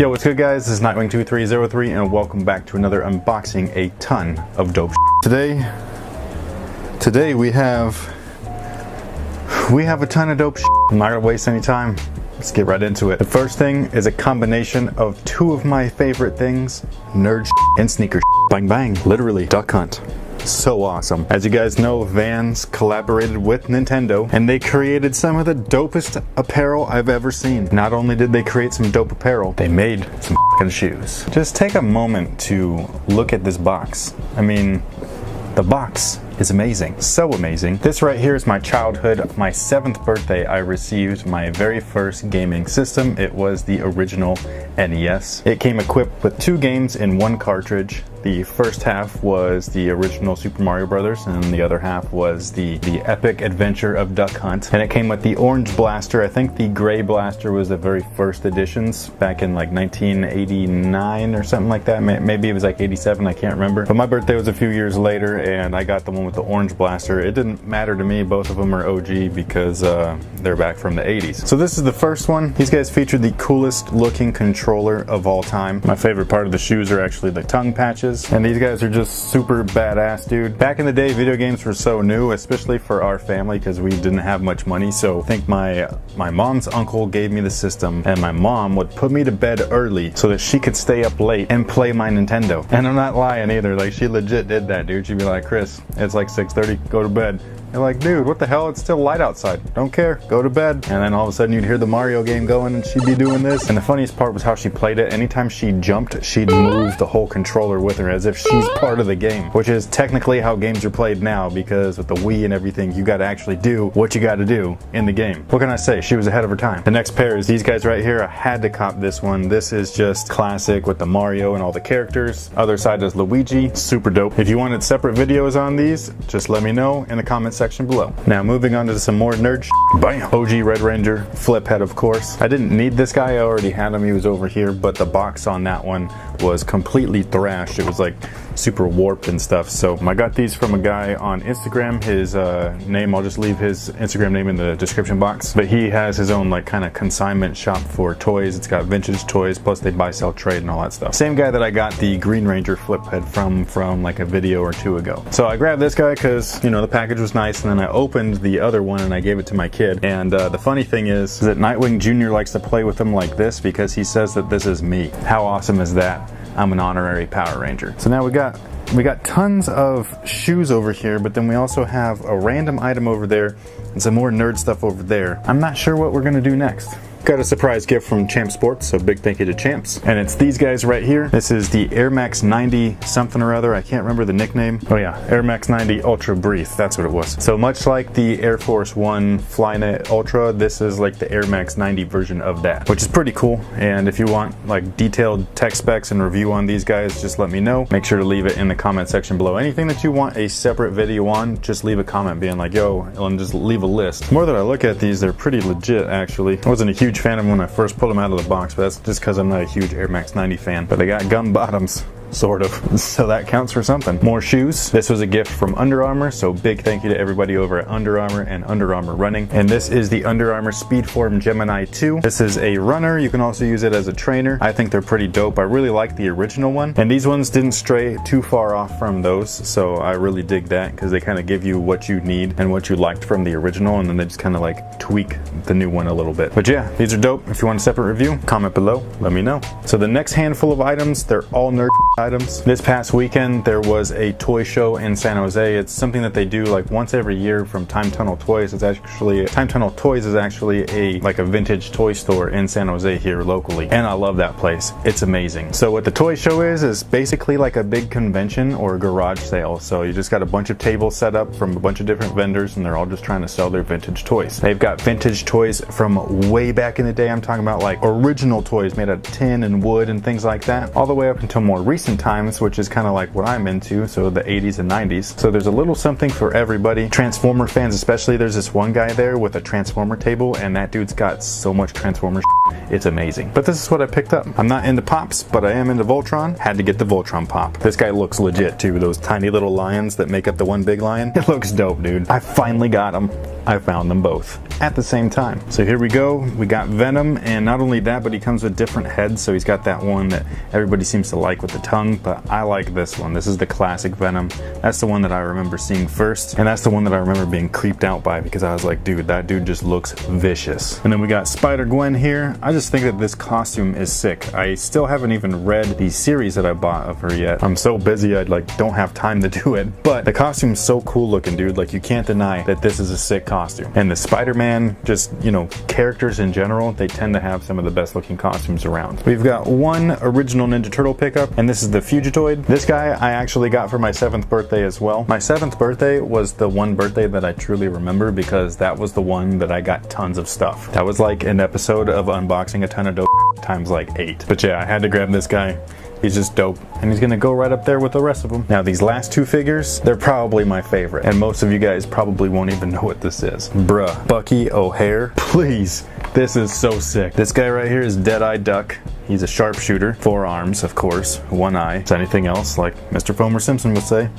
Yo, what's good guys? This is Nightwing2303 and welcome back to another unboxing a ton of dope Today we have a ton of dope I'm not gonna waste any time. Let's get right into it. The first thing is a combination of two of my favorite things, nerd and sneaker Bang bang, literally duck hunt. So awesome. As you guys know, Vans collaborated with Nintendo and they created some of the dopest apparel I've ever seen. Not only did they create some dope apparel, they made some fucking shoes. Just take a moment to look at this box. I mean, the box is amazing. So amazing. This right here is my childhood. My 7th birthday, I received my very first gaming system. It was the original NES. It came equipped with 2 games in 1 cartridge. The first half was the original Super Mario Brothers, and the other half was the epic adventure of Duck Hunt. And it came with the orange blaster. I think the gray blaster was the very first editions back in like 1989 or something like that. Maybe it was like 87, I can't remember. But my birthday was a few years later and I got the one with the orange blaster. It didn't matter to me. Both of them are OG because they're back from the 80s. So this is the first one. These guys featured the coolest looking controller of all time. My favorite part of the shoes are actually the tongue patches. And these guys are just super badass, dude. Back in the day, video games were so new, especially for our family because we didn't have much money. So I think my mom's uncle gave me the system and my mom would put me to bed early so that she could stay up late and play my Nintendo. And I'm not lying either. Like, she legit did that, dude. She'd be like, Chris, it's like 6:30, go to bed. You're like, dude, what the hell? It's still light outside. Don't care. Go to bed. And then all of a sudden you'd hear the Mario game going and she'd be doing this. And the funniest part was how she played it. Anytime she jumped, she'd move the whole controller with her as if she's part of the game, which is technically how games are played now because with the Wii and everything, you got to actually do what you got to do in the game. What can I say? She was ahead of her time. The next pair is these guys right here. I had to cop this one. This is just classic with the Mario and all the characters. Other side is Luigi. Super dope. If you wanted separate videos on these, just let me know in the comment section below. Now moving on to some more nerd Bam! OG Red Ranger, flip head of course. I didn't need this guy, I already had him, he was over here, but the box on that one was completely thrashed. It was like super warped and stuff. So I got these from a guy on Instagram. His name, I'll just leave his Instagram name in the description box. But he has his own like kind of consignment shop for toys. It's got vintage toys, plus they buy, sell, trade and all that stuff. Same guy that I got the Green Ranger flip head from like a video or 2 ago. So I grabbed this guy because, you know, the package was nice, and then I opened the other one and I gave it to my kid. And the funny thing is that Nightwing Jr. likes to play with them like this because he says that this is me. How awesome is that? I'm an honorary Power Ranger. So now we got tons of shoes over here, but then we also have a random item over there and some more nerd stuff over there. I'm not sure what we're gonna do next. Got a surprise gift from Champ Sports, so big thank you to Champs. And it's these guys right here. This is the Air Max 90 something or other. I can't remember the nickname. Oh yeah, Air Max 90 Ultra Breathe. That's what it was. So much like the Air Force One Flynet Ultra, this is like the Air Max 90 version of that, which is pretty cool. And if you want like detailed tech specs and review on these guys, just let me know. Make sure to leave it in the comment section below. Anything that you want a separate video on, just leave a comment being like, yo, and just leave a list. The more that I look at these, they're pretty legit actually. I wasn't a huge fan of them when I first pulled them out of the box, but that's just because I'm not a huge Air Max 90 fan. But they got gum bottoms, sort of, so that counts for something. More shoes. This was a gift from Under Armour, so big thank you to everybody over at Under Armour and Under Armour Running. And this is the Under Armour Speedform Gemini 2. This is a runner. You can also use it as a trainer. I think they're pretty dope. I really like the original one, and these ones didn't stray too far off from those, so I really dig that because they kind of give you what you need and what you liked from the original, and then they just kind of like tweak the new one a little bit. But yeah, these are dope. If you want a separate review, comment below, let me know. So the next handful of items, they're all nerd items. This past weekend there was a toy show in San Jose. It's something that they do like once every year from Time Tunnel Toys. It's actually Time Tunnel Toys is actually a vintage toy store in San Jose here locally, and I love that place. It's amazing. So what the toy show is basically like a big convention or a garage sale. So you just got a bunch of tables set up from a bunch of different vendors, and they're all just trying to sell their vintage toys. They've got vintage toys from way back in the day. I'm talking about like original toys made out of tin and wood and things like that, all the way up until more recent times, which is kind of like what I'm into, so the 80s and 90s. So there's a little something for everybody. Transformer fans especially. There's this one guy there with a Transformer table, and that dude's got so much Transformer it's amazing. But this is what I picked up. I'm not into Pops, but I am into Voltron. Had to get the Voltron Pop. This guy looks legit too. Those tiny little lions that make up the one big lion. It looks dope, dude. I finally got him. I found them both at the same time. So here we go. We got Venom, and not only that, but he comes with different heads. So he's got that one that everybody seems to like with the tongue, but I like this one. This is the classic Venom. That's the one that I remember seeing first, and that's the one that I remember being creeped out by because I was like, dude, that dude just looks vicious. And then we got Spider-Gwen here. I just think that this costume is sick. I still haven't even read the series that I bought of her yet. I'm so busy, I like don't have time to do it, but the costume's so cool looking, dude. Like, you can't deny that this is a sick costume. And the Spider-Man, just, you know, characters in general, they tend to have some of the best looking costumes around. We've got one original Ninja Turtle pickup, and this is the Fugitoid. This guy I actually got for my 7th birthday as well. My 7th birthday was the one birthday that I truly remember because that was the one that I got tons of stuff. That was like an episode of unboxing a ton of dope times like 8. But yeah, I had to grab this guy. He's just dope, and he's gonna go right up there with the rest of them. Now these last two figures, they're probably my favorite, and most of you guys probably won't even know what this is. Bruh, Bucky O'Hare, please. This is so sick. This guy right here is Dead-Eye Duck. He's a sharpshooter, 4 arms, of course, 1 eye. Is anything else, like Mr. Fomer Simpson would say,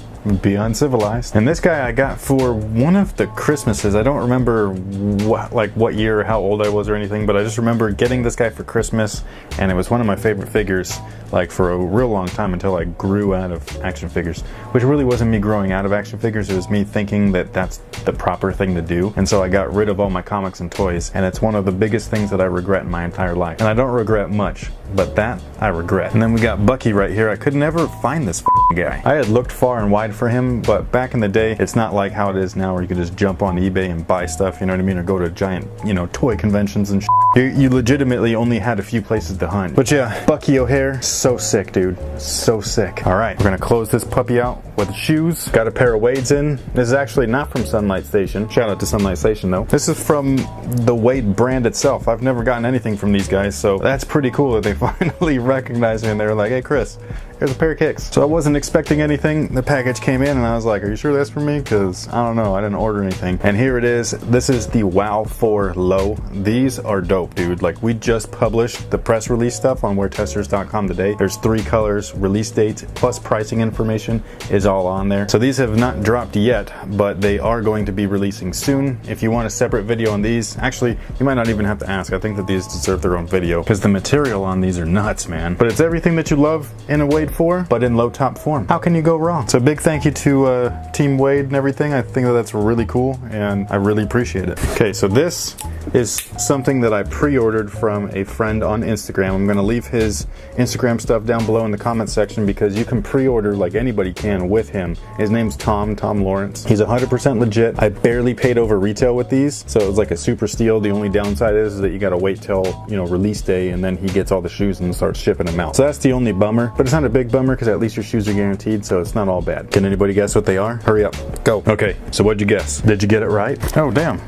be uncivilized. And this guy I got for one of the Christmases. I don't remember what year or how old I was or anything, but I just remember getting this guy for Christmas, and it was one of my favorite figures, like for a real long time until I grew out of action figures, which really wasn't me growing out of action figures. It was me thinking that that's the proper thing to do. And so I got rid of all my comics and toys, and it's one of the biggest things that I regret in my entire life. And I don't regret much, but that I regret. And then we got Bucky right here. I could never find this guy. I had looked far and wide for him, but back in the day, it's not like how it is now where you can just jump on eBay and buy stuff, you know what I mean, or go to giant, you know, toy conventions and You legitimately only had a few places to hunt. But yeah, Bucky O'Hare, so sick, dude. So sick. All right, we're gonna close this puppy out with shoes. Got a pair of Wades in. This is actually not from Sunlight Station. Shout out to Sunlight Station though. This is from the Wade brand itself. I've never gotten anything from these guys, so that's pretty cool that they finally recognized me and they were like, hey Chris, here's a pair of kicks. So I wasn't expecting anything. The package came in and I was like, are you sure that's for me? Because I don't know, I didn't order anything. And here it is. This is the WoW 4 Low. These are dope, dude. Like, we just published the press release stuff on weartesters.com today. There's 3 colors, release dates, plus pricing information is all on there. So these have not dropped yet, but they are going to be releasing soon. If you want a separate video on these, actually, you might not even have to ask. I think that these deserve their own video because the material on these are nuts, man. But it's everything that you love in a Wade 4, but in low top form. How can you go wrong? So big thank you to Team Wade and everything. I think that that's really cool and I really appreciate it. Okay, so this is something that I pre-ordered from a friend on Instagram. I'm gonna leave his Instagram stuff down below in the comment section because you can pre-order like anybody can with him. His name's Tom Lawrence. He's 100% legit. I barely paid over retail with these, so it was like a super steal. The only downside is that you gotta wait till, you know, release day and then he gets all the shoes and starts shipping them out. So that's the only bummer, but it's not a big bummer because at least your shoes are guaranteed, so it's not all bad. Can anybody guess what they are? Hurry up, go. Okay, so what'd you guess? Did you get it right? Oh, damn.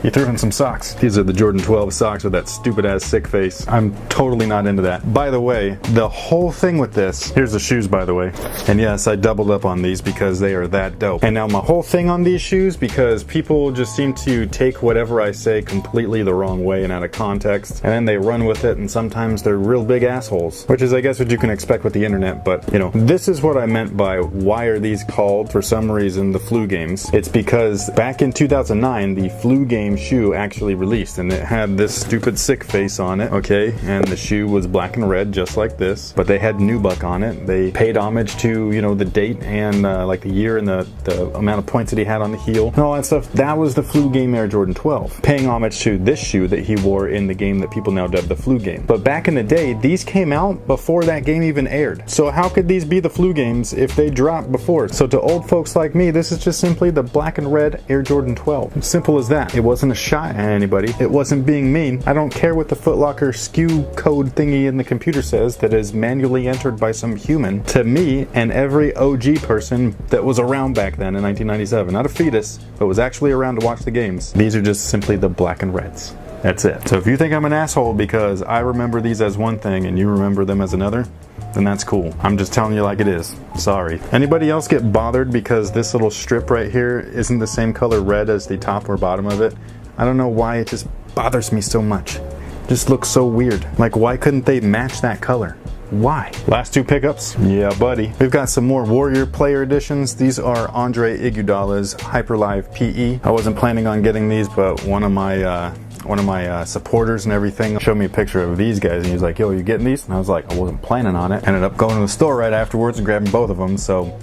You threw in some socks. These are the Jordan 12 socks with that stupid ass sick face. I'm totally not into that. By the way, the whole thing with this, here's the shoes by the way. And yes, I doubled up on these because they are that dope. And now my whole thing on these shoes, because people just seem to take whatever I say completely the wrong way and out of context, and then they run with it, and sometimes they're real big assholes, which is I guess what you can expect with the internet. But you know, this is what I meant by why are these called for some reason the flu games. It's because back in 2009 the flu game shoe actually released and it had this stupid sick face on it, okay, and the shoe was black and red just like this, but they had Nubuck on it. They paid homage to, you know, the date and like the year and the amount of points that he had on the heel and all that stuff. That was the flu game Air Jordan 12, paying homage to this shoe that he wore in the game that people now dub the flu game. But back in the day, these came out before that game even aired, so how could these be the flu games if they dropped before? So to old folks like me, this is just simply the black and red Air Jordan 12. Simple as that. It wasn't a shot at anybody. It wasn't being mean. I don't care what the Foot Locker SKU code thingy in the computer says that is manually entered by some human. To me and every OG person that was around back then in 1997, not a fetus, but was actually around to watch the games, these are just simply the black and reds. That's it. So if you think I'm an asshole because I remember these as one thing and you remember them as another, then that's cool. I'm just telling you like it is. Sorry. Anybody else get bothered because this little strip right here isn't the same color red as the top or bottom of it? I don't know why it just bothers me so much. It just looks so weird. Like, why couldn't they match that color? Why? Last two pickups? Yeah, buddy. We've got some more Warrior Player Editions. These are Andre Iguodala's Hyperlive PE. I wasn't planning on getting these, but one of my supporters and everything showed me a picture of these guys, and he was like, yo, you getting these? And I was like, I wasn't planning on it. Ended up going to the store right afterwards and grabbing both of them, so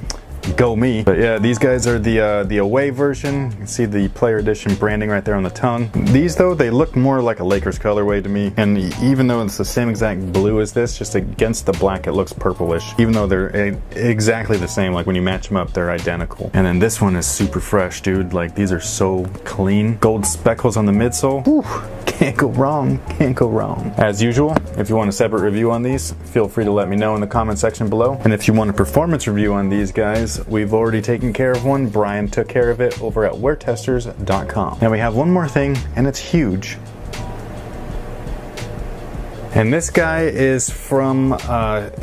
go me. But yeah, these guys are the away version. You can see the player edition branding right there on the tongue. These though, they look more like a Lakers colorway to me, and even though it's the same exact blue as this, just against the black it looks purplish, even though they're exactly the same. Like when you match them up, they're identical. And then this one is super fresh, dude. Like these are so clean. Gold speckles on the midsole. Whew. Can't go wrong, can't go wrong. As usual, if you want a separate review on these, feel free to let me know in the comment section below. And if you want a performance review on these guys, we've already taken care of one. Brian took care of it over at weartesters.com. Now we have one more thing, and it's huge. And this guy is from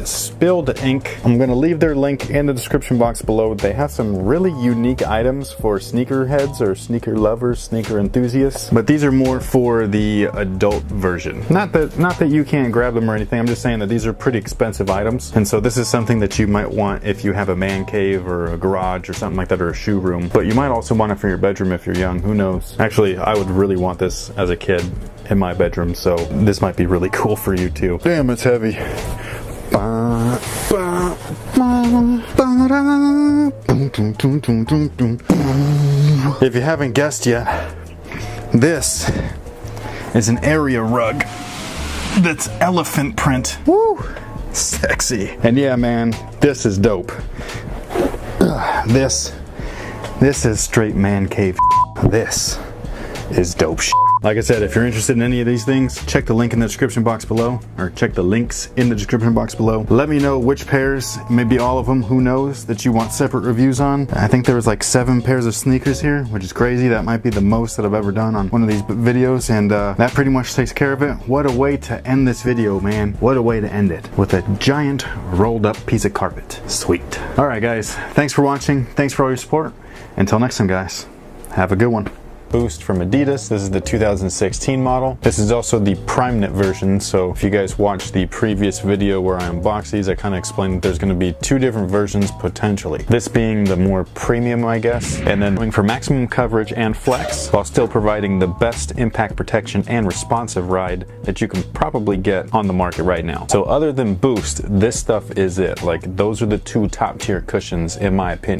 Spilled Ink. I'm gonna leave their link in the description box below. They have some really unique items for sneakerheads or sneaker lovers, sneaker enthusiasts. But these are more for the adult version. Not that you can't grab them or anything. I'm just saying that these are pretty expensive items. And so this is something that you might want if you have a man cave or a garage or something like that, or a shoe room. But you might also want it for your bedroom if you're young. Who knows? Actually, I would really want this as a kid in my bedroom, so this might be really cool for you too. Damn, it's heavy. If you haven't guessed yet, this is an area rug that's elephant print. Woo! Sexy. And yeah, man, this is dope. This is straight man cave. This is dope shit. Like I said, if you're interested in any of these things, check the link in the description box below, or check the links in the description box below. Let me know which pairs, maybe all of them, who knows, that you want separate reviews on. I think there was like 7 pairs of sneakers here, which is crazy. That might be the most that I've ever done on one of these videos, and that pretty much takes care of it. What a way to end this video, man. What a way to end it, with a giant rolled up piece of carpet. Sweet. All right, guys, thanks for watching. Thanks for all your support. Until next time, guys, have a good one. Boost from Adidas. This is the 2016 model. This is also the Prime Knit version, so if you guys watched the previous video where I unboxed these, I kind of explained that there's going to be 2 different versions potentially. This being the more premium, I guess, and then going for maximum coverage and flex while still providing the best impact protection and responsive ride that you can probably get on the market right now. So other than Boost, this stuff is it. Like, those are the 2 top tier cushions in my opinion.